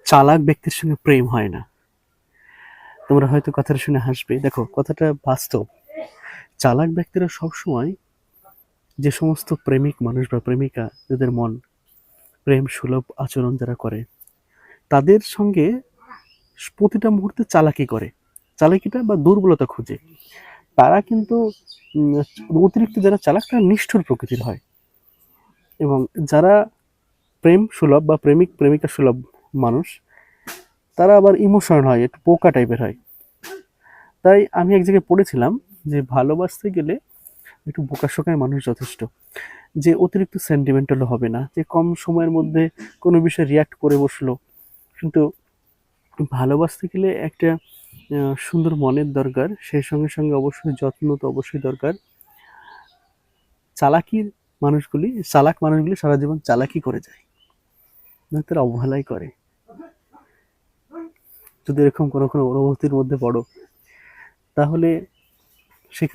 চালাক ব্যক্তির সঙ্গে প্রেম হয় না। তোমরা হয়তো কথাটা শুনে হাসবে, দেখো কথাটা বাস্তব। চালাক ব্যক্তিরা সবসময়, যে সমস্ত প্রেমিক মানুষ বা প্রেমিকা যাদের মন প্রেম সুলভ আচরণ যারা করে, তাদের সঙ্গে প্রতিটা মুহূর্তে চালাকি করে, চালাকিটা বা দুর্বলতা খুঁজে। তারা কিন্তু অতিরিক্ত যারা চালাক তারা নিষ্ঠুর প্রকৃতির হয়, এবং যারা প্রেম সুলভ বা প্রেমিক প্রেমিকা সুলভ মানুষ, তারা আবার ইমোশনাল হয়, একটু পোকা টাইপের হয়। তাই আমি এক জায়গায় পড়েছিলাম যে ভালোবাসতে গেলে একটু বোকাশোকায় মানুষ যথেষ্ট, যে অতিরিক্ত সেন্টিমেন্টাল হবে না, যে কম সময়ের মধ্যে কোনো বিষয়ে রিয়াক্ট করে বসলো। কিন্তু ভালোবাসতে গেলে একটা সুন্দর মনের দরকার, সেই সঙ্গে সঙ্গে অবশ্যই যত্ন তো অবশ্যই দরকার। চালাকির চালাক মানুষগুলি সারা জীবন চালাকি করে যায়, নয় তারা অবহেলাই করে। যদি এরকম কোনো কোনো অনুভূতির মধ্যে পড়ো, তাহলে